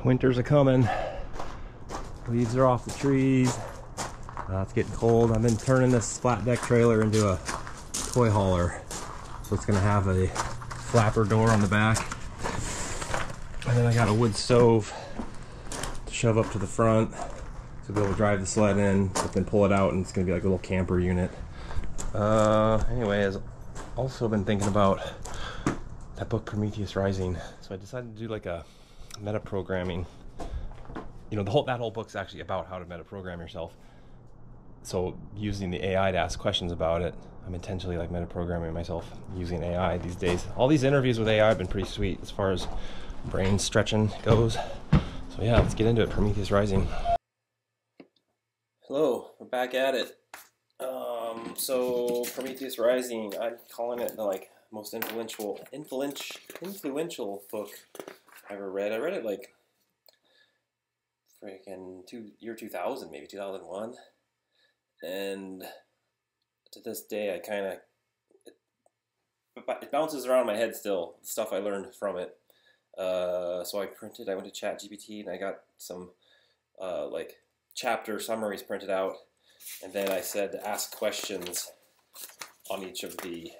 Winters are coming. Leaves are off the trees. It's getting cold. I've been turning this flat deck trailer into a toy hauler. So it's gonna have a flapper door on the back. And then I got a wood stove to shove up to the front to be able to drive the sled in, but then pull it out and it's gonna be like a little camper unit. Anyway, I've also been thinking about that book Prometheus Rising. So I decided to do like a meta-programming. You know, that whole book's actually about how to meta-program yourself. So using the AI to ask questions about it, I'm intentionally like meta-programming myself using AI these days. All these interviews with AI have been pretty sweet as far as brain stretching goes. So yeah, let's get into it. Prometheus Rising. Hello, we're back at it. So Prometheus Rising, I'm calling it the like most influential book I ever read. I read it like freaking year 2000, maybe 2001, and to this day I kind of it bounces around my head still, the stuff I learned from it. So I went to ChatGPT and I got some like chapter summaries printed out, and then I said to ask questions on each of the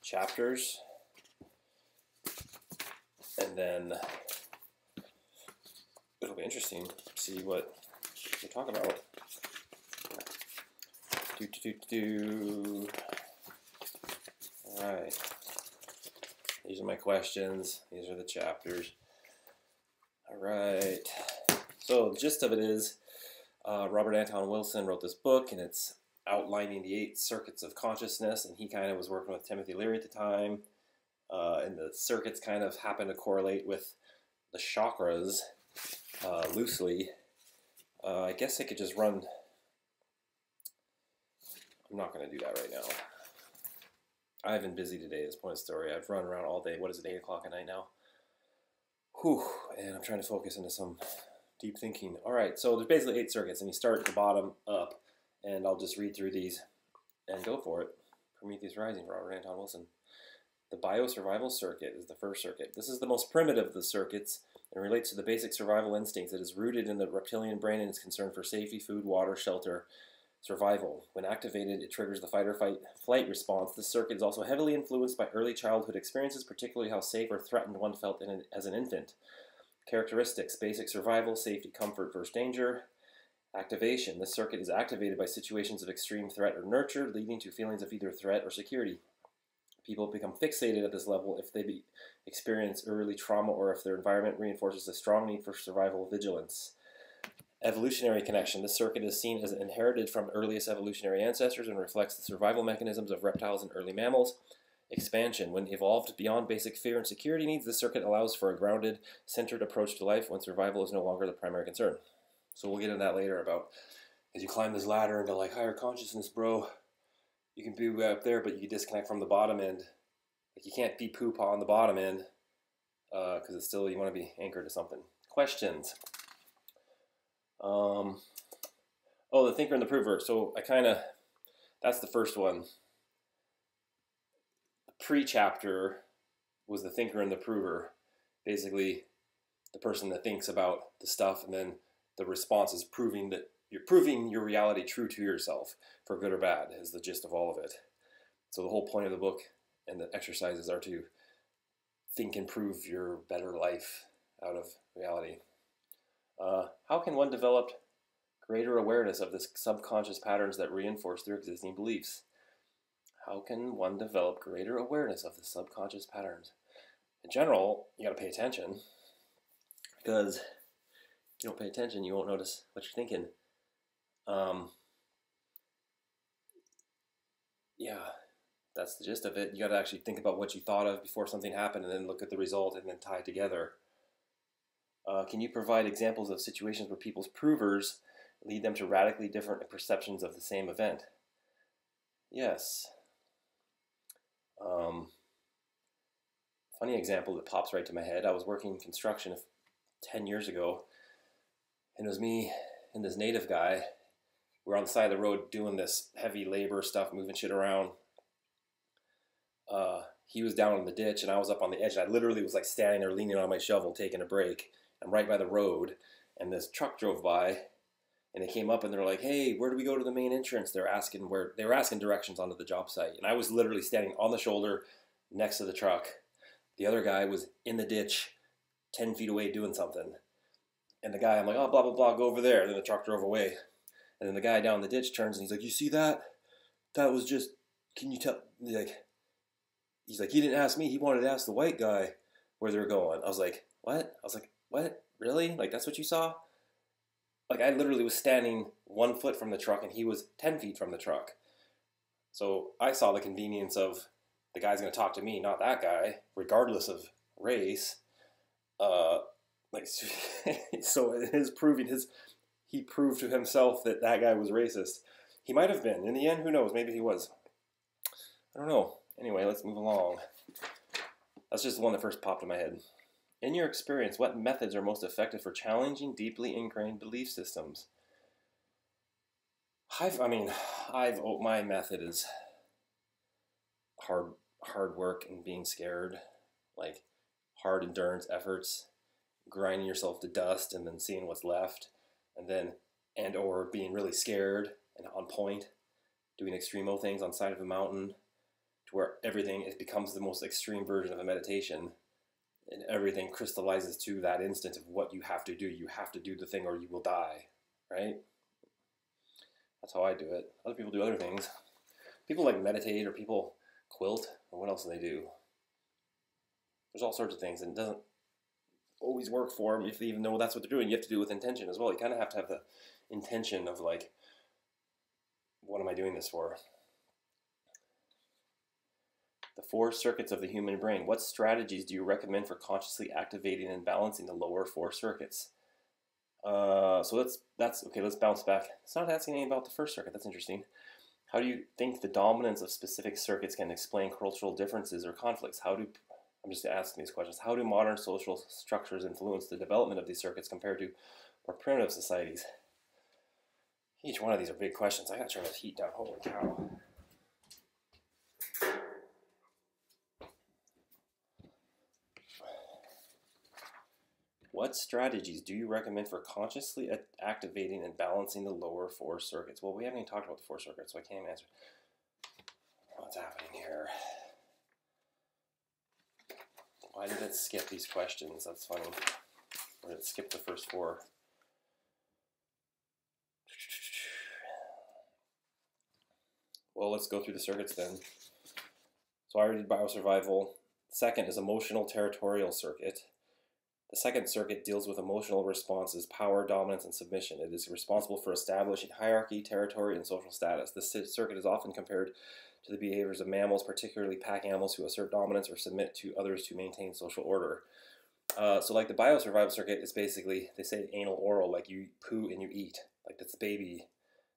chapters, and then it'll be interesting to see what we're talking about. Alright. These are my questions. These are the chapters. Alright. So the gist of it is, Robert Anton Wilson wrote this book, and it's outlining the 8 circuits of consciousness, and he kind of was working with Timothy Leary at the time, and the circuits kind of happen to correlate with the chakras loosely. I guess I could just run. I'm not going to do that right now. I've been busy today, this point of story. I've run around all day. What is it, 8 o'clock at night now? Whew, and I'm trying to focus into some deep thinking. Alright, so there's basically 8 circuits, and you start at the bottom up, and I'll just read through these and go for it. Prometheus Rising, Robert Anton Wilson. The biosurvival circuit is the first circuit. This is the most primitive of the circuits and relates to the basic survival instincts. It is rooted in the reptilian brain and is concerned for safety, food, water, shelter, survival. When activated, it triggers the fight or flight response. This circuit is also heavily influenced by early childhood experiences, particularly how safe or threatened one felt as an infant. Characteristics: basic survival, safety, comfort, first danger. Activation: this circuit is activated by situations of extreme threat or nurture, leading to feelings of either threat or security. People become fixated at this level if they experience early trauma or if their environment reinforces a strong need for survival vigilance. Evolutionary connection: this circuit is seen as inherited from earliest evolutionary ancestors and reflects the survival mechanisms of reptiles and early mammals. Expansion: when evolved beyond basic fear and security needs, this circuit allows for a grounded, centered approach to life when survival is no longer the primary concern. So we'll get into that later about as you climb this ladder into like higher consciousness, bro. You can be way up there, but you can disconnect from the bottom end. Like you can't be poop on the bottom end because it's still, you want to be anchored to something. Questions. Oh, the thinker and the prover. So that's the first one. The pre-chapter was the thinker and the prover. Basically, the person that thinks about the stuff, and then the response is proving your reality true to yourself, for good or bad, is the gist of all of it. So the whole point of the book and the exercises are to think and prove your better life out of reality. How can one develop greater awareness of the subconscious patterns that reinforce their existing beliefs? How can one develop greater awareness of the subconscious patterns? In general, you got to pay attention, because if you don't pay attention, you won't notice what you're thinking. Yeah, that's the gist of it. You got to actually think about what you thought of before something happened, and then look at the result and then tie it together. Can you provide examples of situations where people's provers lead them to radically different perceptions of the same event? Yes. Funny example that pops right to my head. I was working in construction 10 years ago, and it was me and this native guy. We were on the side of the road doing this heavy labor stuff, moving shit around. He was down in the ditch, and I was up on the edge, and I literally was like standing there leaning on my shovel, taking a break. I'm right by the road, and this truck drove by, and they came up and they're like, "Hey, where do we go to the main entrance?" They were asking directions onto the job site, and I was literally standing on the shoulder next to the truck. The other guy was in the ditch, 10 feet away doing something. And the guy, I'm like, "Oh, blah, blah, blah, go over there." And then the truck drove away. And then the guy down the ditch turns and he's like, "You see that? That was just, can you tell?" He's like, "He didn't ask me. He wanted to ask the white guy where they were going." I was like, "What?" I was like, "What? Really? Like, that's what you saw?" Like, I literally was standing 1 foot from the truck and he was 10 feet from the truck. So I saw the convenience of the guy's going to talk to me, not that guy, regardless of race. So he proved to himself that that guy was racist. He might have been. In the end, who knows? Maybe he was. I don't know. Anyway, let's move along. That's just the one that first popped in my head. In your experience, what methods are most effective for challenging deeply ingrained belief systems? My method is hard work and being scared, like hard endurance efforts, grinding yourself to dust and then seeing what's left, or being really scared and on point, doing extremo things on side of a mountain, to where it becomes the most extreme version of a meditation, and everything crystallizes to that instant of what you have to do. You have to do the thing or you will die, right? That's how I do it. Other people do other things. People like meditate, or people quilt, or what else do they do? There's all sorts of things, and it doesn't always work for them. If they even know that's what they're doing, you have to do it with intention as well. You kind of have to have the intention of like, what am I doing this for? The 4 circuits of the human brain. What strategies do you recommend for consciously activating and balancing the lower 4 circuits? So that's okay. Let's bounce back. It's not asking anything about the first circuit. That's interesting. How do you think the dominance of specific circuits can explain cultural differences or conflicts? I'm just asking these questions. How do modern social structures influence the development of these circuits compared to more primitive societies? Each one of these are big questions. I gotta turn this heat down. Holy cow. What strategies do you recommend for consciously activating and balancing the lower 4 circuits? Well, we haven't even talked about the 4 circuits, so I can't even answer. What's happening here? Why did it skip these questions? That's funny. Or did it skip the first 4? Well, let's go through the circuits then. So I already did biosurvival. Second is emotional territorial circuit. The second circuit deals with emotional responses, power, dominance, and submission. It is responsible for establishing hierarchy, territory, and social status. This circuit is often compared to the behaviors of mammals, particularly pack animals who assert dominance or submit to others to maintain social order. So like the biosurvival circuit is basically, they say anal oral, like you poo and you eat. Like that's baby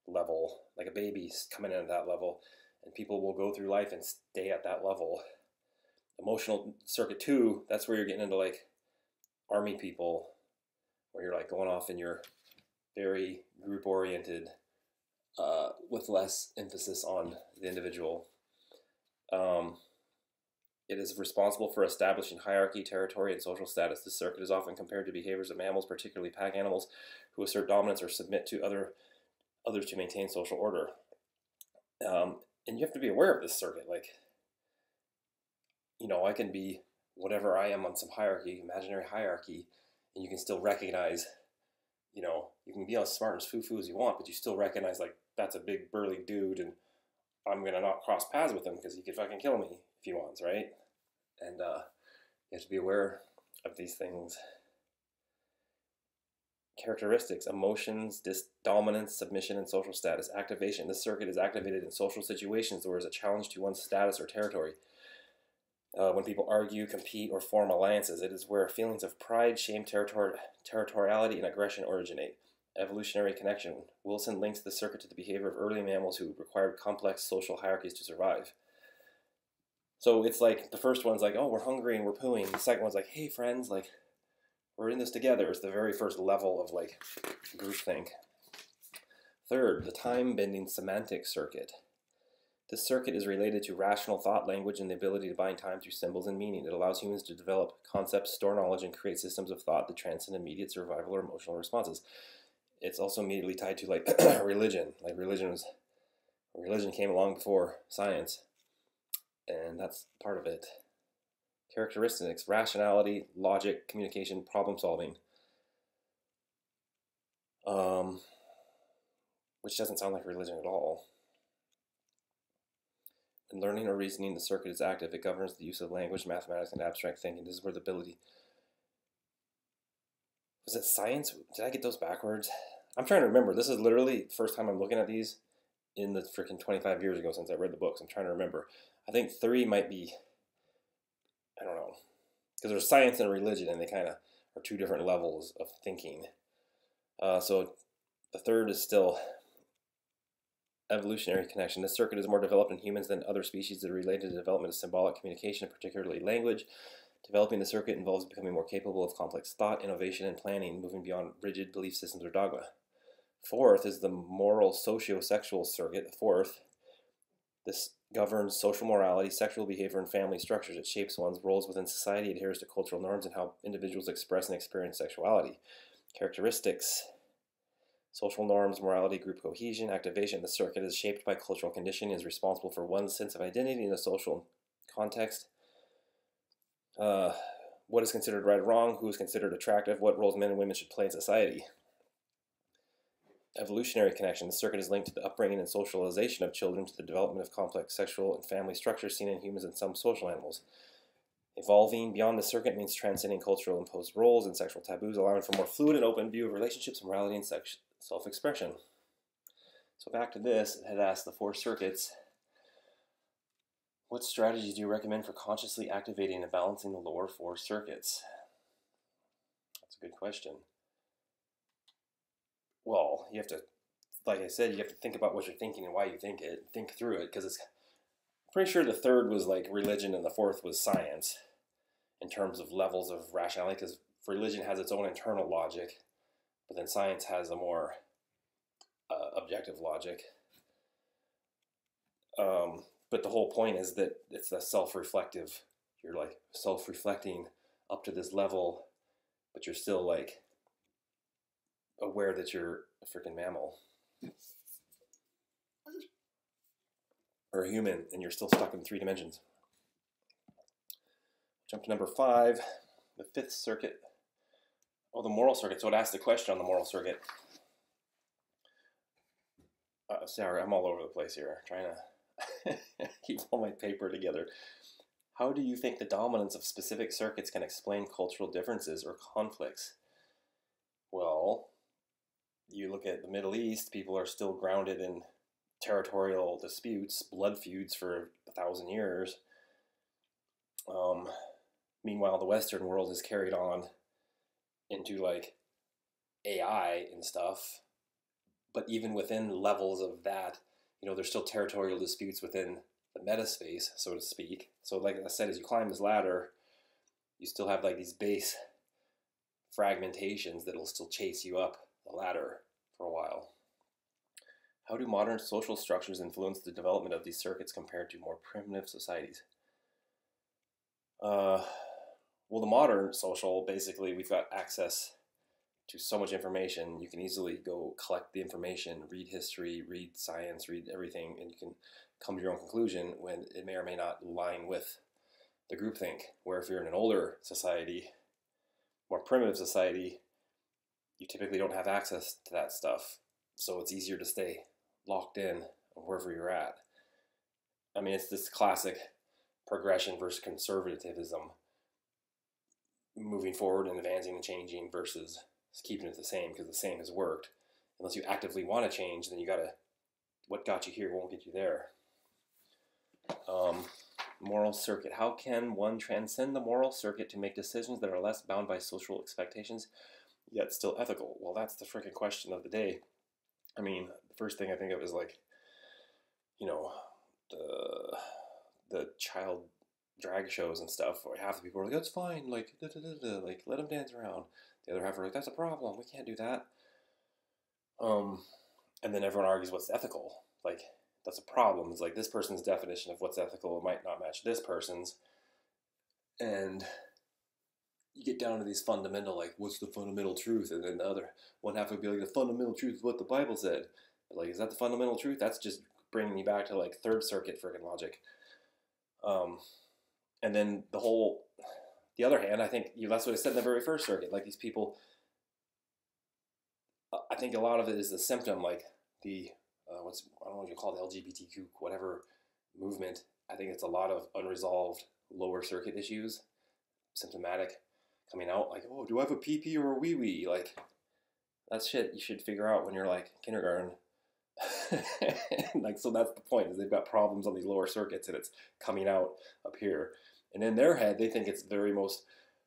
level, like a baby's coming in at that level. And people will go through life and stay at that level. Emotional circuit 2, that's where you're getting into like army people, where you're like going off and you're very group oriented, with less emphasis on the individual. It is responsible for establishing hierarchy, territory, and social status. This circuit is often compared to behaviors of mammals, particularly pack animals, who assert dominance or submit to others to maintain social order. And you have to be aware of this circuit. Like, I can be whatever I am on some hierarchy, imaginary hierarchy, and you can still recognize, you can be as smart as foo-foo as you want, but you still recognize, like, that's a big burly dude, and I'm going to not cross paths with him because he could fucking kill me if he wants, right? And you have to be aware of these things. Characteristics, emotions, dominance, submission, and social status. Activation. This circuit is activated in social situations where there is a challenge to one's status or territory. When people argue, compete, or form alliances, it is where feelings of pride, shame, territoriality, and aggression originate. Evolutionary connection. Wilson links the circuit to the behavior of early mammals who required complex social hierarchies to survive. So it's like, the first one's like, oh, we're hungry and we're pooing. The second one's like, hey, friends, like, we're in this together. It's the very first level of, like, groupthink. Third, the time-bending semantic circuit. This circuit is related to rational thought, language, and the ability to bind time through symbols and meaning. It allows humans to develop concepts, store knowledge, and create systems of thought that transcend immediate survival or emotional responses. It's also immediately tied to like religion. Like religion came along before science, and that's part of it. Characteristics: rationality, logic, communication, problem solving. Which doesn't sound like religion at all. In learning or reasoning, the circuit is active. It governs the use of language, mathematics, and abstract thinking. This is where the ability... Was it science? Did I get those backwards? I'm trying to remember. This is literally the first time I'm looking at these in the freaking 25 years ago since I read the books. I'm trying to remember. I think 3 might be... I don't know. Because there's science and religion, and they kind of are 2 different levels of thinking. So the 3rd is still... evolutionary connection. This circuit is more developed in humans than other species that are related to the development of symbolic communication, particularly language. Developing the circuit involves becoming more capable of complex thought, innovation, and planning, moving beyond rigid belief systems or dogma. 4th is the moral socio-sexual circuit. 4th, this governs social morality, sexual behavior, and family structures. It shapes one's roles within society, adheres to cultural norms, and how individuals express and experience sexuality. Characteristics: social norms, morality, group cohesion, activation. The circuit is shaped by cultural conditioning, is responsible for one's sense of identity in a social context. What is considered right or wrong? Who is considered attractive? What roles men and women should play in society? Evolutionary connection. The circuit is linked to the upbringing and socialization of children, to the development of complex sexual and family structures seen in humans and some social animals. Evolving beyond the circuit means transcending cultural imposed roles and sexual taboos, allowing for more fluid and open view of relationships, morality, and self-expression. So back to this, it had asked the 4 circuits, what strategies do you recommend for consciously activating and balancing the lower 4 circuits? That's a good question. Well, you have to, like I said, you have to think about what you're thinking and why you think it. Think through it, because it's pretty sure the 3rd was like religion and the 4th was science in terms of levels of rationality, because religion has its own internal logic, but then science has a more objective logic. But the whole point is that it's the self-reflective. You're like self-reflecting up to this level, but you're still like aware that you're a freaking mammal or a human, and you're still stuck in 3 dimensions. Jump to number 5, the 5th circuit. Oh, the moral circuit. So it asked the question on the moral circuit. Sorry, I'm all over the place here, trying to keep all my paper together. How do you think the dominance of specific circuits can explain cultural differences or conflicts? Well, you look at the Middle East, people are still grounded in territorial disputes, blood feuds for 1,000 years. Meanwhile, the Western world is carried on into like AI and stuff. But even within levels of that, there's still territorial disputes within the meta space, so to speak. So like I said, as you climb this ladder, you still have like these base fragmentations that'll still chase you up the ladder for a while. How do modern social structures influence the development of these circuits compared to more primitive societies? Well, the modern social, basically, we've got access to so much information. You can easily go collect the information, read history, read science, read everything, and you can come to your own conclusion when it may or may not align with the groupthink. Where if you're in an older society, more primitive society, you typically don't have access to that stuff. So it's easier to stay locked in wherever you're at. I mean, it's this classic progression versus conservatism, moving forward and advancing and changing versus keeping it the same because the same has worked. Unless you actively want to change, then you gotta, what got you here won't get you there. Moral circuit. How can one transcend the moral circuit to make decisions that are less bound by social expectations, yet still ethical? Well, that's the freaking question of the day. I mean, the first thing I think of is like, the child drag shows and stuff, where half the people are like, that's fine, like, like, let them dance around. The other half are like, that's a problem, we can't do that. And then everyone argues what's ethical. Like, that's a problem. It's like this person's definition of what's ethical might not match this person's. And you get down to these fundamental, like, what's the fundamental truth? And then the other one half would be like, the fundamental truth is what the Bible said. But like, is that the fundamental truth? That's just bringing me back to like third circuit freaking logic. And then the other hand, I think that's what I said in the very first circuit. Like these people, I think a lot of it is the symptom, like the, I don't know what you call it, LGBTQ, whatever movement. I think it's a lot of unresolved lower circuit issues, symptomatic, coming out like, oh, do I have a pee-pee or a wee-wee? Like, that's shit you should figure out when you're like kindergarten. Like, so that's the point, is they've got problems on these lower circuits and it's coming out up here. And in their head, they think it's very most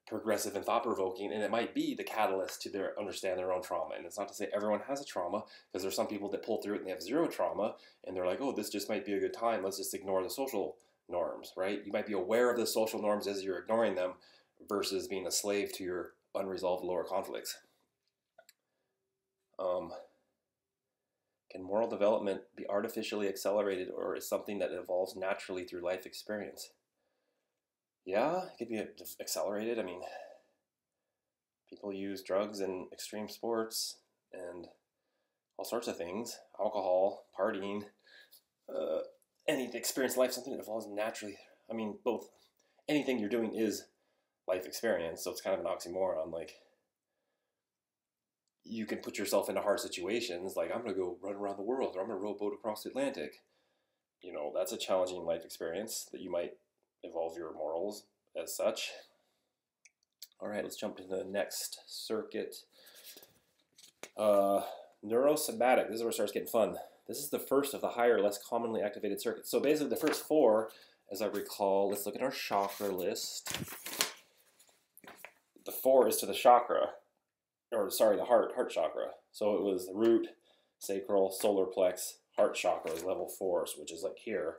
progressive and thought-provoking, and it might be the catalyst to understand their own trauma. And it's not to say everyone has a trauma, because there's some people that pull through it and they have zero trauma, and they're like, oh, this just might be a good time, let's just ignore the social norms, right? You might be aware of the social norms as you're ignoring them, versus being a slave to your unresolved lower conflicts. Can moral development be artificially accelerated, or is something that evolves naturally through life experience? Yeah, it could be accelerated. I mean, people use drugs in extreme sports and all sorts of things, alcohol, partying, any experience in life, something that evolves naturally. I mean, both, anything you're doing is life experience, so it's kind of an oxymoron. Like, you can put yourself into hard situations, like, I'm going to go run around the world, or I'm going to rowboat across the Atlantic. You know, that's a challenging life experience that you might evolve your morals as such. All right, let's jump to the next circuit. Neurosomatic. This is where it starts getting fun. This is the first of the higher, less commonly activated circuits. So basically the first four, as I recall, let's look at our chakra list. The 4 is to the chakra, or sorry, the heart chakra. So it was the root, sacral, solar plex, heart chakra is level 4, which is like here.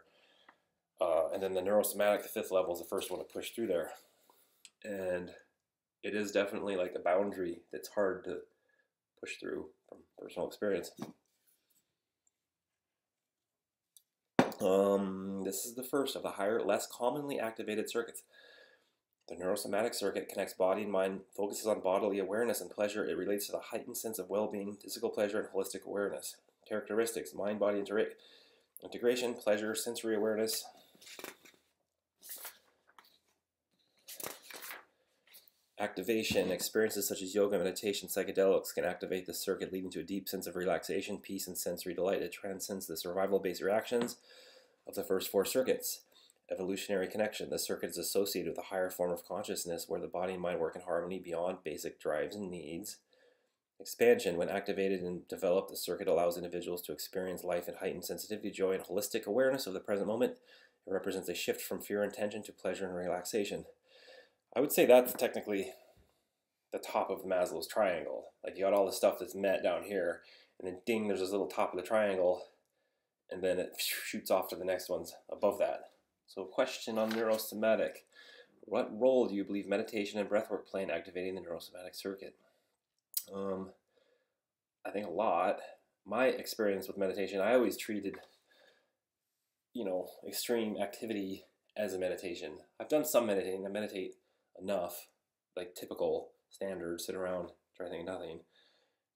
And then the neurosomatic, the 5th level, is the first one to push through there. And it is definitely like a boundary that's hard to push through from personal experience. This is the first of the higher, less commonly activated circuits. The neurosomatic circuit connects body and mind, focuses on bodily awareness and pleasure. It relates to the heightened sense of well-being, physical pleasure, and holistic awareness. Characteristics: mind-body integration, pleasure, sensory awareness. Activation: experiences such as yoga, meditation, psychedelics can activate the circuit, leading to a deep sense of relaxation, peace, and sensory delight. It transcends the survival-based reactions of the first 4 circuits. Evolutionary connection: the circuit is associated with a higher form of consciousness where the body and mind work in harmony beyond basic drives and needs. Expansion: when activated and developed, the circuit allows individuals to experience life in heightened sensitivity, joy, and holistic awareness of the present moment. It represents a shift from fear and tension to pleasure and relaxation. I would say that's technically the top of Maslow's triangle. Like, you got all the stuff that's met down here, and then ding, there's this little top of the triangle, and then it shoots off to the next ones above that. So, question on neurosomatic. What role do you believe meditation and breathwork play in activating the neurosomatic circuit? I think a lot. My experience with meditation, I always treated, extreme activity as a meditation. I've done some meditating. I meditate enough, like typical standard, sit around, try to think of nothing.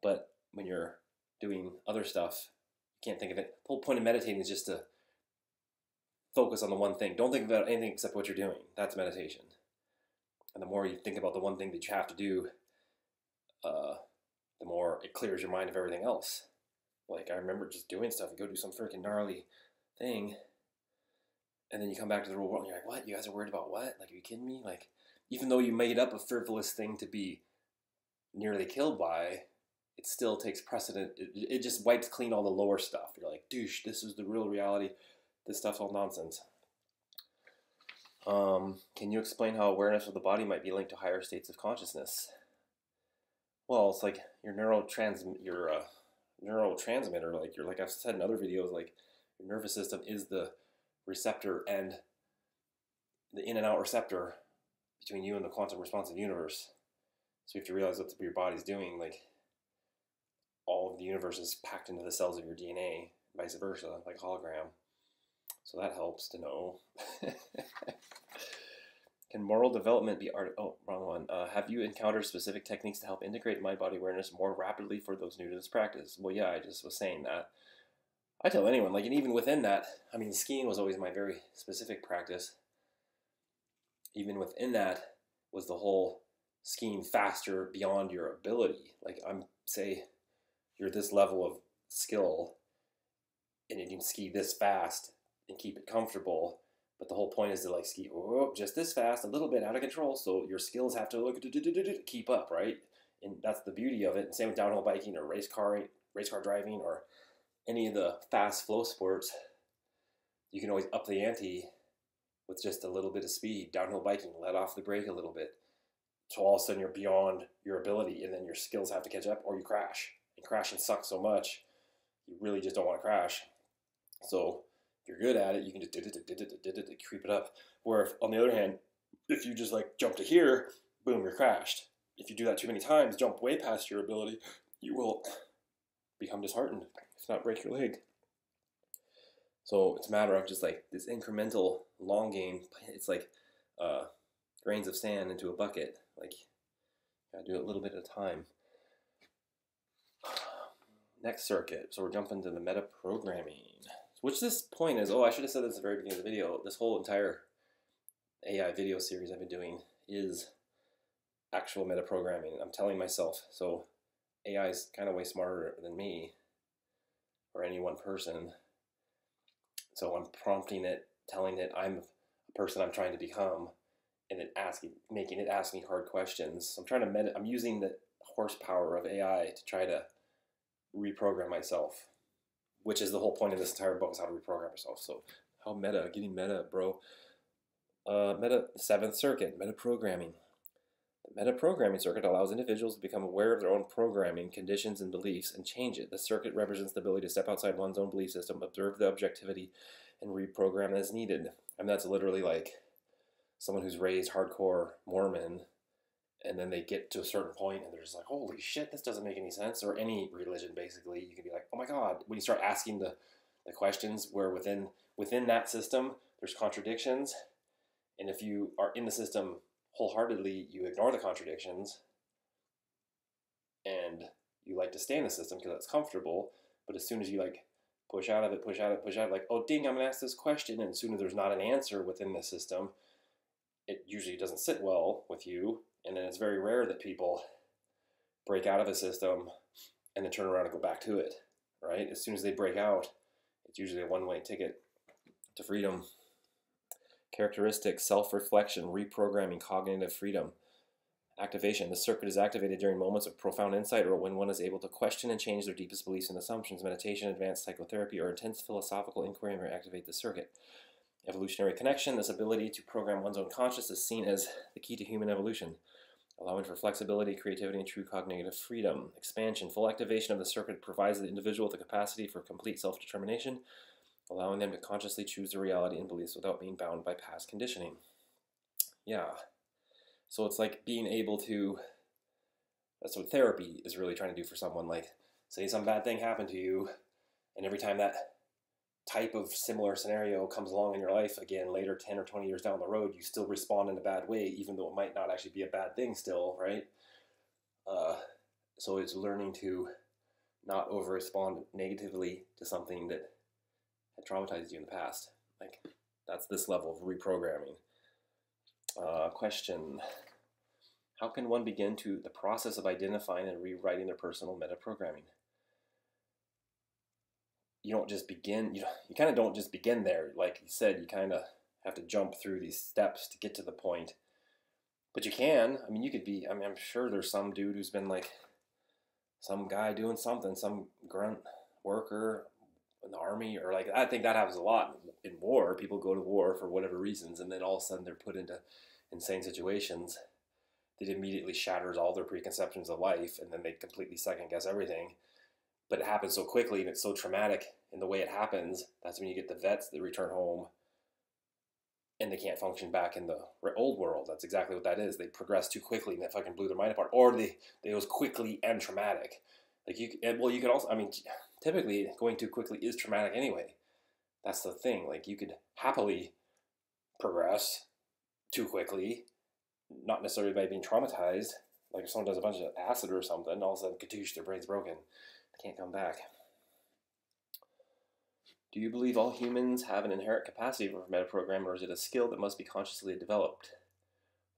But when you're doing other stuff, you can't think of it. The whole point of meditating is just to focus on the one thing. Don't think about anything except what you're doing. That's meditation. And the more you think about the one thing that you have to do, the more it clears your mind of everything else. Like, I remember just doing stuff. You go do some freaking gnarly thing, and then you come back to the real world, and you're like, what? You guys are worried about what? Like, are you kidding me? Like, even though you made up a frivolous thing to be nearly killed by, it still takes precedent. It just wipes clean all the lower stuff. You're like, douche, this is the real reality. This stuff's all nonsense. Can you explain how awareness of the body might be linked to higher states of consciousness? Well, it's like your neurotransmitter, like I've said in other videos, like your nervous system is the receptor and the in and out receptor between you and the quantum responsive universe. So you have to realize what your body's doing. Like, all of the universe is packed into the cells of your DNA. vice versa, like hologram. So that helps to know. Can moral development be art? Oh, wrong one. Have you encountered specific techniques to help integrate mind-body awareness more rapidly for those new to this practice? Well, yeah, I just was saying that. I tell anyone, like, and even within that, I mean, skiing was always my very specific practice. Even within that was the whole skiing faster beyond your ability. Like, say you're this level of skill and you can ski this fast and keep it comfortable. But the whole point is to like ski just this fast, a little bit out of control. So your skills have to keep up, right? And that's the beauty of it. And same with downhill biking or race car driving or any of the fast flow sports. You can always up the ante with just a little bit of speed. Downhill biking, let off the brake a little bit. So all of a sudden you're beyond your ability, and then your skills have to catch up, or you crash. And crashing sucks so much, you really just don't want to crash. So if you're good at it, you can just creep it up. Where if, on the other hand, if you just like jump to here, boom, you're crashed. If you do that too many times, jump way past your ability, you will become disheartened, if not break your leg. So it's a matter of just like this incremental long game. It's like grains of sand into a bucket. Like, you gotta do it a little bit at a time. Next circuit. So we're jumping to the meta programming. Which this point is, I should have said this at the very beginning of the video. This whole entire AI video series I've been doing is actual meta programming. I'm telling myself. So AI is kind of way smarter than me or any one person. So I'm prompting it, telling it I'm a person I'm trying to become, and then making it ask me hard questions. So I'm using the horsepower of AI to try to reprogram myself, which is the whole point of this entire book, is how to reprogram yourself. So how meta, getting meta, bro. Seventh circuit, meta programming. The meta programming circuit allows individuals to become aware of their own programming, conditions, and beliefs and change it. The circuit represents the ability to step outside one's own belief system, observe the objectivity, and reprogram as needed. I mean, that's literally like someone who's raised hardcore Mormon, and then they get to a certain point and they're just like, holy shit, this doesn't make any sense. Or any religion, basically, you can be like, oh my God, when you start asking the questions where within that system, there's contradictions. And if you are in the system wholeheartedly, you ignore the contradictions and you like to stay in the system because it's comfortable. But as soon as you like push out of it, like, oh ding, I'm gonna ask this question, and as soon as there's not an answer within the system, it usually doesn't sit well with you. And then it's very rare that people break out of a system and then turn around and go back to it, right? As soon as they break out, it's usually a one-way ticket to freedom. Characteristics: self-reflection, reprogramming, cognitive freedom. Activation: the circuit is activated during moments of profound insight or when one is able to question and change their deepest beliefs and assumptions. Meditation, advanced psychotherapy, or intense philosophical inquiry may activate the circuit. Evolutionary connection: this ability to program one's own consciousness is seen as the key to human evolution, allowing for flexibility, creativity, and true cognitive freedom. Expansion: full activation of the circuit provides the individual with the capacity for complete self-determination, allowing them to consciously choose their reality and beliefs without being bound by past conditioning. Yeah. So it's like being able to, that's what therapy is really trying to do for someone. Like, say some bad thing happened to you, and every time that type of similar scenario comes along in your life again later, 10 or 20 years down the road, you still respond in a bad way, even though it might not actually be a bad thing still, right? So it's learning to not over-respond negatively to something that had traumatized you in the past. Like, that's this level of reprogramming. Question: how can one begin the process of identifying and rewriting their personal meta-programming? You don't just begin, you kind of don't just begin there. Like you said, you kind of have to jump through these steps to get to the point. But you can. I mean, you could be, I'm sure there's some dude who's been like some guy doing something, some grunt worker in the army, or like, I think that happens a lot in war. People go to war for whatever reasons, and then all of a sudden they're put into insane situations that immediately shatters all their preconceptions of life, and then they completely second guess everything. But it happens so quickly, and it's so traumatic in the way it happens. That's when you get the vets that return home and they can't function back in the old world. That's exactly what that is. They progress too quickly and that fucking blew their mind apart. Or they was quickly and traumatic. Like you could also, I mean, typically going too quickly is traumatic anyway. That's the thing. Like, you could happily progress too quickly, not necessarily by being traumatized. Like if someone does a bunch of acid or something, all of a sudden, katoosh, their brain's broken. They can't come back. Do you believe all humans have an inherent capacity for metaprogramming, or is it a skill that must be consciously developed?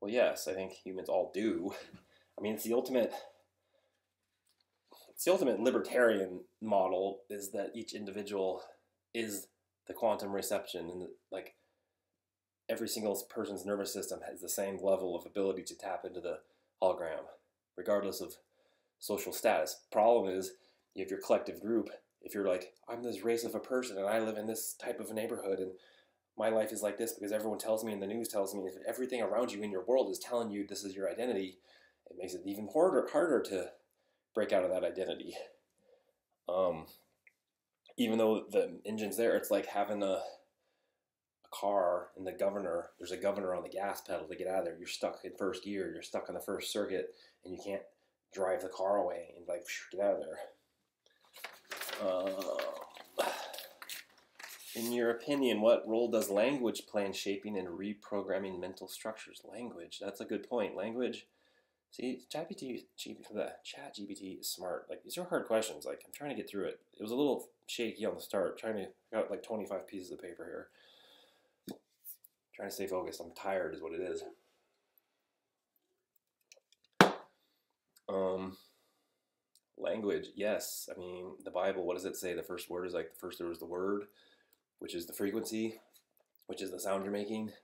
Well, yes, I think humans all do. I mean, it's the ultimate libertarian model, is that each individual is the quantum reception, and like every single person's nervous system has the same level of ability to tap into the hologram, regardless of social status. Problem is, you have your collective group. If you're like, I'm this race of a person and I live in this type of a neighborhood and my life is like this because everyone tells me and the news tells me, if everything around you in your world is telling you this is your identity, it makes it even harder to break out of that identity. Even though the engine's there, it's like having a car and there's a governor on the gas pedal to get out of there. You're stuck in first gear, you're stuck on the first circuit, and you can't drive the car away and like, get out of there. In your opinion, what role does language play in shaping and reprogramming mental structures? Language, that's a good point. Language, see, ChatGPT is smart. Like, these are hard questions. Like, I'm trying to get through it. It was a little shaky on the start. I got like 25 pieces of paper here. Trying to stay focused. I'm tired is what it is. Language, yes. I mean, the Bible, what does it say? The first word is like, the first there was the word, which is the frequency, which is the sound you're making.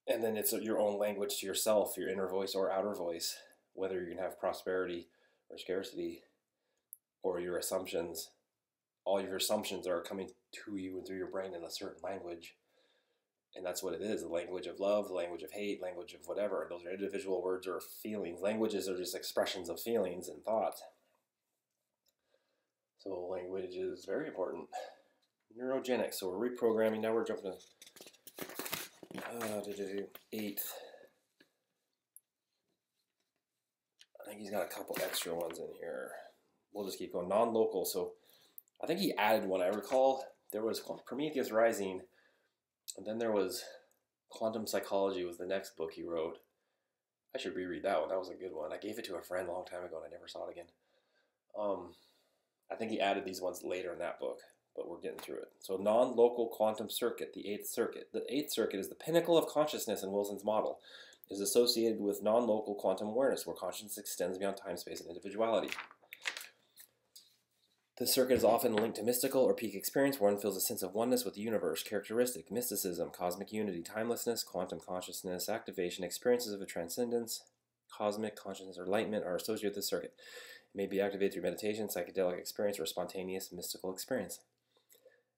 And then it's your own language to yourself, your inner voice or outer voice, whether you're going to have prosperity or scarcity, or your assumptions. All your assumptions are coming to you and through your brain in a certain language. And that's what it is, the language of love, the language of hate, language of whatever. Those are individual words or feelings. Languages are just expressions of feelings and thought. So language is very important. Neurogenics, so we're reprogramming. Now we're jumping to 8th. I think he's got a couple extra ones in here. We'll just keep going. Non-local, so I think he added one. I recall there was Prometheus Rising, and then there was Quantum Psychology was the next book he wrote. I should reread that one. That was a good one. I gave it to a friend a long time ago, and I never saw it again. I think he added these ones later in that book, but we're getting through it. So non-local quantum circuit, the 8th circuit. The 8th circuit is the pinnacle of consciousness in Wilson's model. It is associated with non-local quantum awareness, where consciousness extends beyond time, space, and individuality. This circuit is often linked to mystical or peak experience, where one feels a sense of oneness with the universe. Characteristic: mysticism, cosmic unity, timelessness, quantum consciousness, activation, experiences of a transcendence, cosmic consciousness, or enlightenment are associated with this circuit. It may be activated through meditation, psychedelic experience, or spontaneous mystical experience.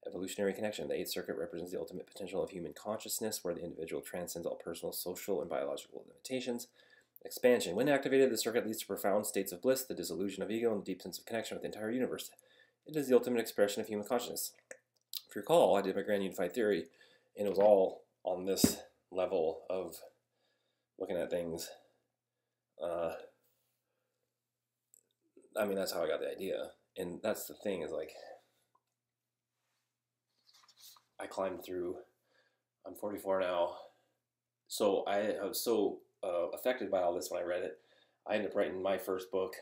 Evolutionary connection. The 8th circuit represents the ultimate potential of human consciousness, where the individual transcends all personal, social, and biological limitations. Expansion. When activated, the circuit leads to profound states of bliss, the dissolution of ego, and a deep sense of connection with the entire universe. It is the ultimate expression of human consciousness. If you recall, I did my Grand Unified Theory, and it was all on this level of looking at things. I mean, that's how I got the idea. And that's the thing, is like, I climbed through, I'm 44 now, so I was so affected by all this when I read it. I ended up writing my first book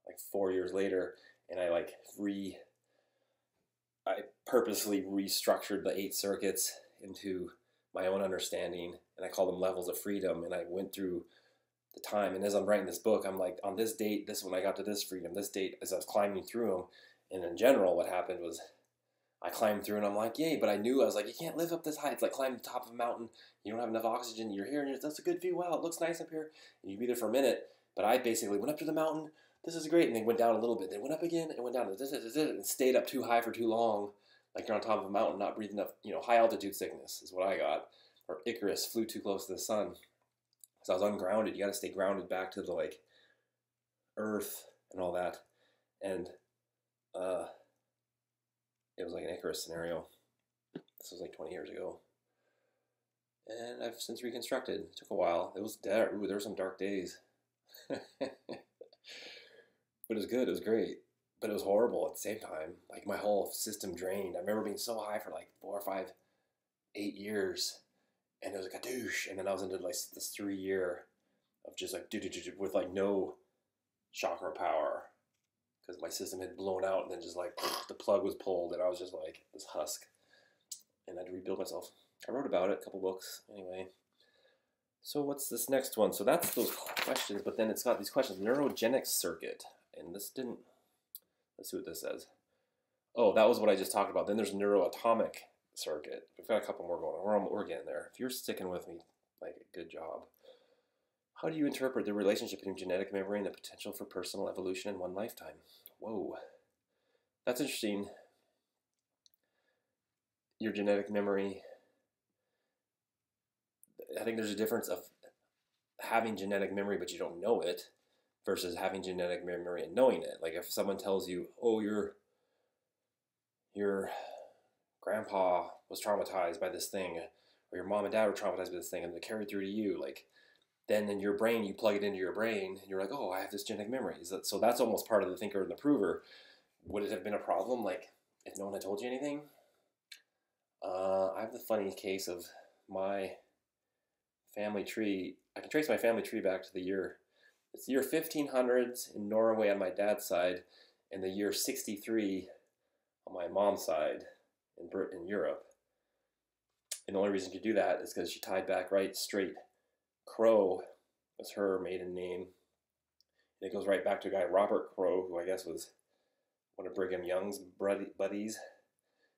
like 4 years later, and I purposely restructured the 8 circuits into my own understanding, and I call them levels of freedom, and I went through the time, and as I'm writing this book, I'm like, on this date, this is when I got to this freedom, this date, as I was climbing through them, and in general, what happened was, I climbed through, and I'm like, yay, but I was like, you can't live up this high. It's like climbing the top of a mountain. You don't have enough oxygen. You're here, and that's a good view. Wow, it looks nice up here. And you'd be there for a minute. But I basically went up to the mountain. This is great. And then went down a little bit. Then went up again, and went down. And stayed up too high for too long. Like you're on top of a mountain, not breathing enough. High altitude sickness is what I got. Or Icarus flew too close to the sun. So I was ungrounded. You got to stay grounded back to the, earth and all that. And, it was like an Icarus scenario. This was like 20 years ago. And I've since reconstructed. It took a while. It was dark. Ooh, there were some dark days. But it was good. It was great. but it was horrible at the same time. Like my whole system drained. I remember being so high for like 4 or 5, 8 years, and it was like a douche. And then I was into like this 3 year of just like with like no chakra power because my system had blown out, and then just like the plug was pulled, and I was just like this husk, and I had to rebuild myself. I wrote about it, a couple books, anyway. So what's this next one? So that's those questions, but then it's got these questions. Neurogenic circuit, and this didn't. Let's see what this says. Oh, that was what I just talked about. Then there's neuroatomic circuit. We've got a couple more going. We're getting there. If you're sticking with me, like, good job. How do you interpret the relationship between genetic memory and the potential for personal evolution in one lifetime? Whoa. That's interesting. Your genetic memory. I think there's a difference of having genetic memory but you don't know it versus having genetic memory and knowing it. Like if someone tells you, oh, your grandpa was traumatized by this thing, or your mom and dad were traumatized by this thing, and they carried through to you, like, then in your brain, you plug it into your brain, and you're like, oh, I have this genetic memory. So that's almost part of the thinker and the prover. Would it have been a problem, like, if no one had told you anything? I have the funny case of my family tree. I can trace my family tree back to it's the year 1500s in Norway on my dad's side, and the year 63 on my mom's side in Europe. And the only reason you do that is because she tied back right straight. Crow was her maiden name. And it goes right back to a guy, Robert Crow, who I guess was one of Brigham Young's buddies.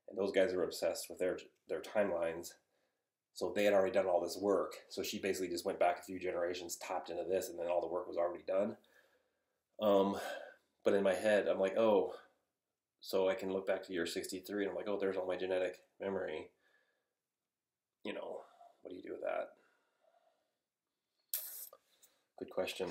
And those guys are obsessed with their timelines. So they had already done all this work. So she basically just went back a few generations, tapped into this, and then all the work was already done. But in my head, I'm like, oh, so I can look back to year 63, and I'm like, oh, there's all my genetic memory. You know, what do you do with that? Good question.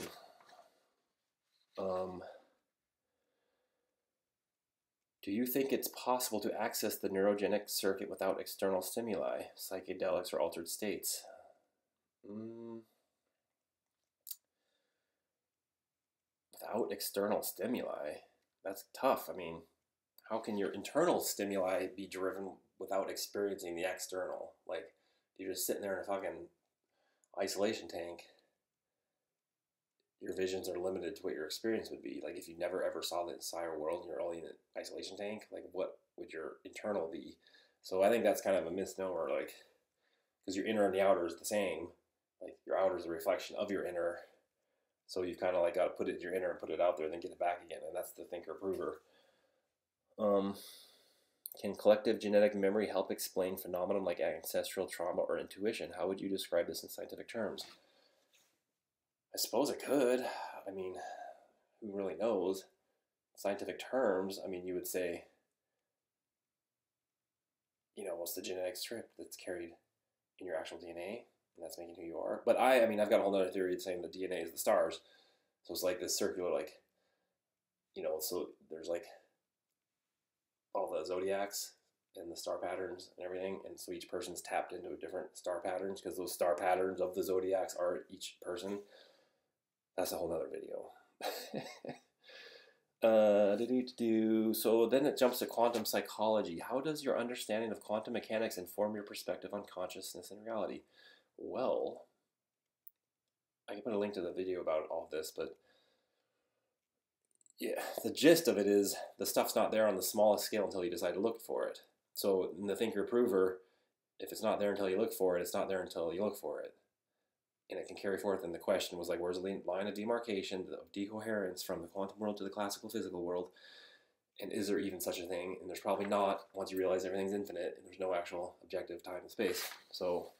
Do you think it's possible to access the neurogenic circuit without external stimuli, psychedelics, or altered states? Without external stimuli? That's tough. I mean, how can your internal stimuli be driven without experiencing the external? Like, you're just sitting there in a fucking isolation tank. Your visions are limited to what your experience would be. Like, if you never ever saw the entire world and you're only in an isolation tank, like, what would your internal be? So I think that's kind of a misnomer, like, because your inner and the outer is the same. Like, your outer is a reflection of your inner. So you've kind of like got to put it in your inner and put it out there and then get it back again. And that's the thinker prover. Can collective genetic memory help explain phenomenon like ancestral trauma or intuition? How would you describe this in scientific terms? I suppose it could. I mean, who really knows? Scientific terms, I mean, you would say, you know, what's the genetic strip that's carried in your actual DNA, and that's making who you are. But I mean, I've got a whole other theory saying the DNA is the stars. So it's like this circular, like, you know, so there's like all the zodiacs and the star patterns and everything, and so each person's tapped into different star patterns because those star patterns of the zodiacs are each person. That's a whole other video. So then it jumps to quantum psychology. How does your understanding of quantum mechanics inform your perspective on consciousness and reality? Well, I can put a link to the video about all of this, but yeah, the gist of it is the stuff's not there on the smallest scale until you decide to look for it. So in the thinker prover, if it's not there until you look for it, it's not there until you look for it. And it can carry forth. And the question was like, where's the line of demarcation, of decoherence from the quantum world to the classical physical world? And is there even such a thing? And there's probably not once you realize everything's infinite and there's no actual objective time and space. So,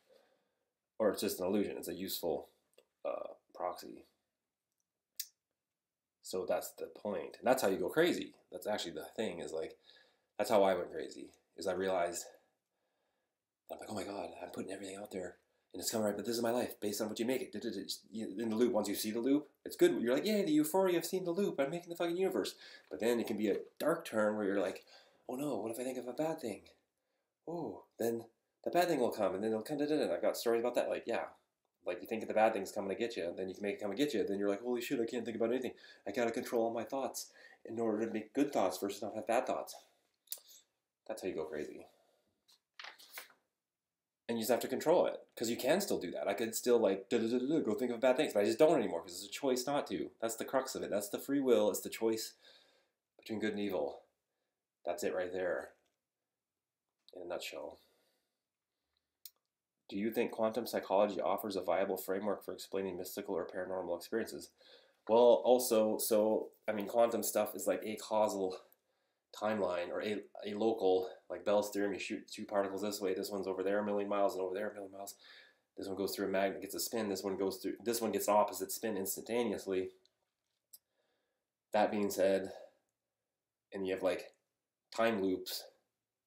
or it's just an illusion. It's a useful proxy. So that's the point. And that's how you go crazy. That's actually the thing is like, that's how I went crazy. Is I realized, I'm like, oh my God, I'm putting everything out there. And it's coming right, but this is my life based on what you make it. In the loop, once you see the loop, it's good. You're like, yeah, the euphoria of seeing the loop. I'm making the fucking universe. But then it can be a dark turn where you're like, oh no, what if I think of a bad thing? Oh, then the bad thing will come, and then it'll come. And I got stories about that. Like, yeah, Like, you think the bad thing's coming to get you, and then you can make it come and get you. Then you're like, holy shit, I can't think about anything. I gotta control all my thoughts in order to make good thoughts versus not have bad thoughts. That's how you go crazy. And you just have to control it, because you can still do that. I could still like go think of bad things, but I just don't anymore because it's a choice not to. That's the crux of it. That's the free will. It's the choice between good and evil. That's it right there, in a nutshell. Do you think quantum psychology offers a viable framework for explaining mystical or paranormal experiences? Well, also, so, I mean, quantum stuff is like a causal timeline, or a local, like Bell's theorem, you shoot two particles this way, this one's over there a million miles and over there a million miles. This one goes through a magnet, gets a spin, this one gets an opposite spin instantaneously. That being said, and you have like time loops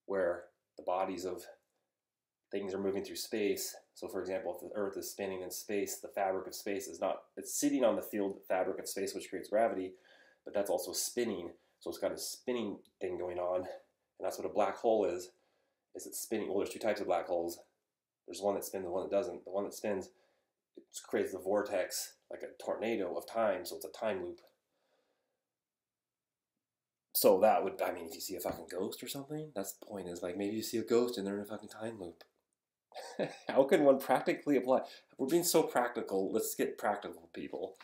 where the bodies of things are moving through space. So for example, if the Earth is spinning in space, the fabric of space is not, it's sitting on the field fabric of space, which creates gravity, but that's also spinning. So it's got a spinning thing going on, and that's what a black hole is it's spinning. Well, there's two types of black holes. There's one that spins and one that doesn't. The one that spins, it creates the vortex, like a tornado of time, so it's a time loop. So that would, I mean, if you see a fucking ghost or something, that's the point, is like, maybe you see a ghost and they're in a fucking time loop. How can one practically apply? We're being so practical. Let's get practical, people.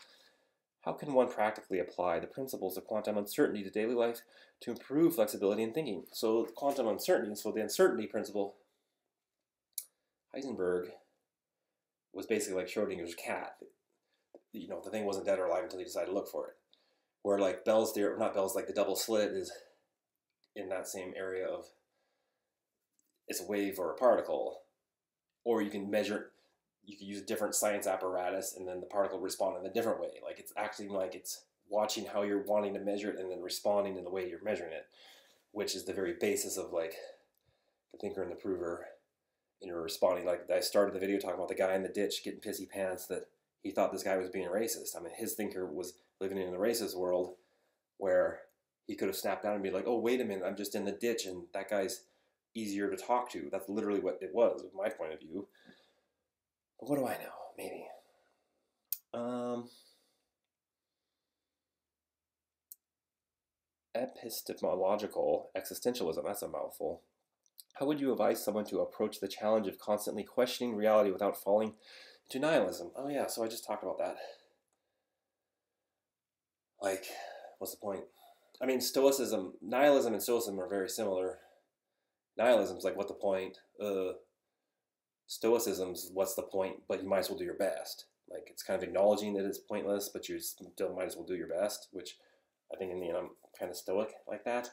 How can one practically apply the principles of quantum uncertainty to daily life to improve flexibility in thinking? So quantum uncertainty, so the uncertainty principle, Heisenberg was basically like Schrodinger's cat. You know, the thing wasn't dead or alive until he decided to look for it. Where like Bell's theory, not Bell's, like the double slit is in that same area of, it's a wave or a particle. Or you can measure, you can use a different science apparatus and then the particle respond in a different way. Like it's acting like it's watching how you're wanting to measure it and then responding in the way you're measuring it, which is the very basis of like the thinker and the prover. And you're responding, like I started the video talking about the guy in the ditch getting pissy pants that he thought this guy was being racist. I mean, his thinker was living in a racist world where he could have snapped out and be like, oh, wait a minute, I'm just in the ditch and that guy's easier to talk to. That's literally what it was, from my point of view. But what do I know? Maybe. Epistemological existentialism, that's a mouthful. How would you advise someone to approach the challenge of constantly questioning reality without falling into nihilism? Oh yeah, so I just talked about that. Like, what's the point? I mean, stoicism, nihilism and stoicism are very similar. Nihilism's like, what the point? Stoicism's what's the point, but you might as well do your best. Like, it's kind of acknowledging that it's pointless, but you still might as well do your best, which I think in the end I'm kind of stoic like that.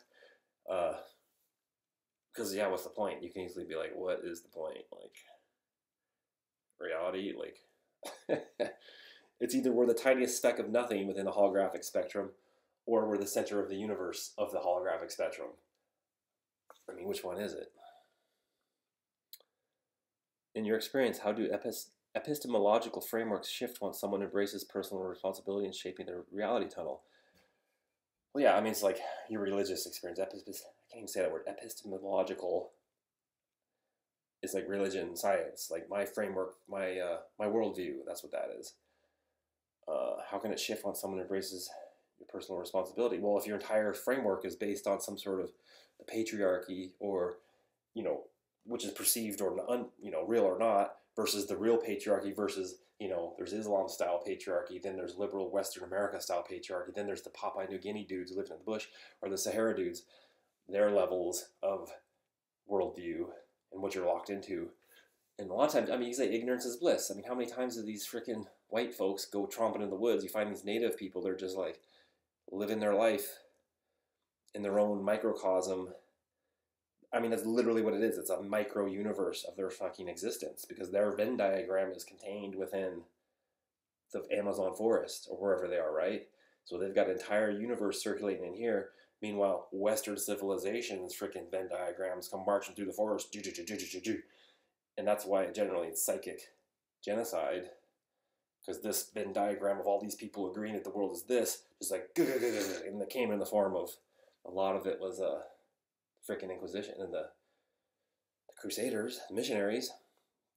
Because, yeah, what's the point? You can easily be like, what is the point? Like, reality, like, it's either we're the tiniest speck of nothing within the holographic spectrum, or we're the center of the universe of the holographic spectrum. I mean, which one is it? In your experience, how do epistemological frameworks shift once someone embraces personal responsibility in shaping their reality tunnel? Well, yeah, I mean, it's like your religious experience. I can't even say that word. Epistemological is like religion and science. Like my framework, my worldview, that's what that is. How can it shift once someone embraces your personal responsibility? Well, if your entire framework is based on some sort of the patriarchy, or, you know, which is perceived or real or not, versus the real patriarchy versus, you know, there's Islam style patriarchy, then there's liberal Western America style patriarchy, then there's the Papua New Guinea dudes living in the bush, or the Sahara dudes, their levels of worldview and what you're locked into. And a lot of times, I mean, you say ignorance is bliss. I mean, how many times do these freaking white folks go tromping in the woods? You find these native people, they're just like living their life in their own microcosm. I mean, that's literally what it is. It's a micro universe of their fucking existence, because their Venn diagram is contained within the Amazon forest or wherever they are, right? So they've got an entire universe circulating in here. Meanwhile, Western civilization's freaking Venn diagrams come marching through the forest. And that's why generally it's psychic genocide, because this Venn diagram of all these people agreeing that the world is this, just like, and it came in the form of, a lot of it was freaking Inquisition and the Crusaders, the missionaries.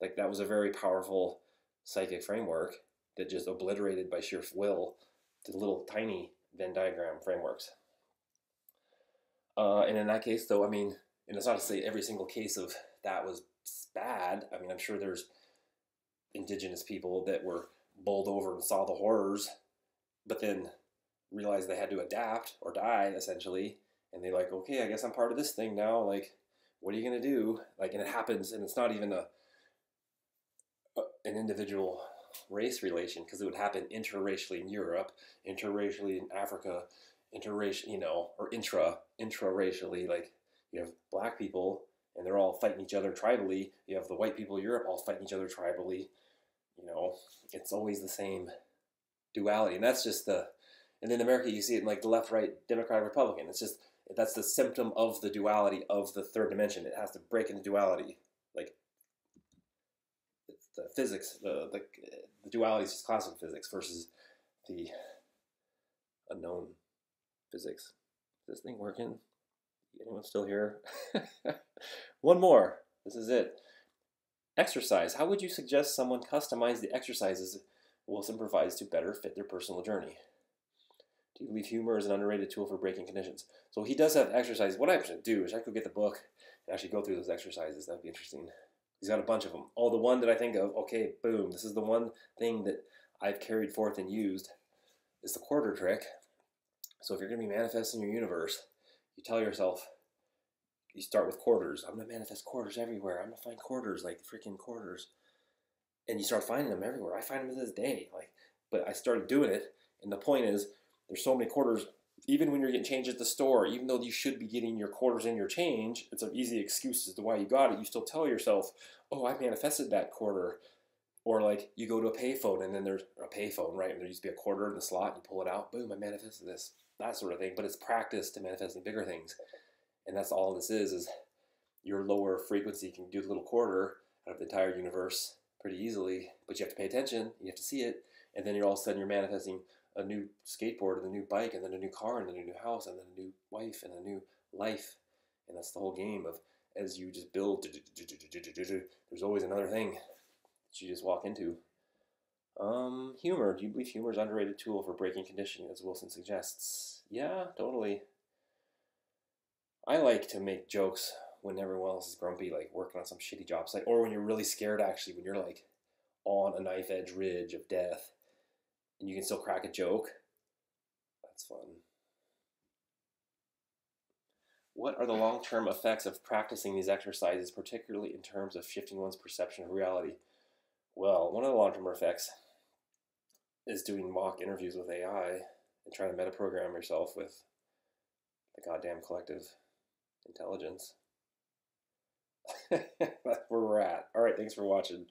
Like, that was a very powerful psychic framework that just obliterated by sheer will the little tiny Venn diagram frameworks. And in that case, though, I mean, and it's not to say every single case of that was bad. I mean, I'm sure there's indigenous people that were bowled over and saw the horrors, but then realized they had to adapt or die, essentially. And they're like, okay, I guess I'm part of this thing now. Like, what are you going to do? Like, and it happens, and it's not even an individual race relation, because it would happen interracially in Europe, interracially in Africa, interracial, or intra-racially. Like, you have black people, and they're all fighting each other tribally. You have the white people of Europe all fighting each other tribally. It's always the same duality, and that's just and in America you see it in like the left, right, Democrat, Republican. It's just that's the symptom of the duality of the third dimension. It has to break into duality, like it's the physics, the duality is just classical physics versus the unknown physics. Is this thing working? Anyone still here? One more. This is it. Exercise. How would you suggest someone customize the exercises Wilson provides to better fit their personal journey? Do you believe humor is an underrated tool for breaking conditions? So he does have exercises. What I should do is I could get the book and actually go through those exercises. That would be interesting. He's got a bunch of them. Oh, the one that I think of, okay, boom, this is the one thing that I've carried forth and used, is the quarter trick. So if you're going to be manifesting your universe, you tell yourself, you start with quarters. I'm going to manifest quarters everywhere. I'm going to find quarters, like freaking quarters. And you start finding them everywhere. I find them to this day. But I started doing it, and the point is, there's so many quarters. Even when you're getting change at the store, even though you should be getting your quarters in your change, it's an easy excuse as to why you got it. You still tell yourself, oh, I manifested that quarter. Or like you go to a payphone, and then there's a payphone, right? And there used to be a quarter in the slot, and you pull it out, boom, I manifested this. That sort of thing. But it's practice to manifesting bigger things. And that's all this is your lower frequency can do the little quarter out of the entire universe pretty easily, but you have to pay attention, you have to see it, and then all of a sudden you're manifesting a new skateboard and a new bike and then a new car and then a new house and then a new wife and a new life. And that's the whole game of, as you just build, there's always another thing that you just walk into. Humor. Do you believe humor is an underrated tool for breaking conditioning, as Wilson suggests? Yeah, totally. I like to make jokes when everyone else is grumpy, like working on some shitty job site, or when you're really scared, actually, when you're like on a knife edge ridge of death, and you can still crack a joke. That's fun. What are the long-term effects of practicing these exercises, particularly in terms of shifting one's perception of reality? Well, one of the long-term effects is doing mock interviews with AI and trying to metaprogram yourself with the goddamn collective intelligence. That's where we're at. All right, thanks for watching.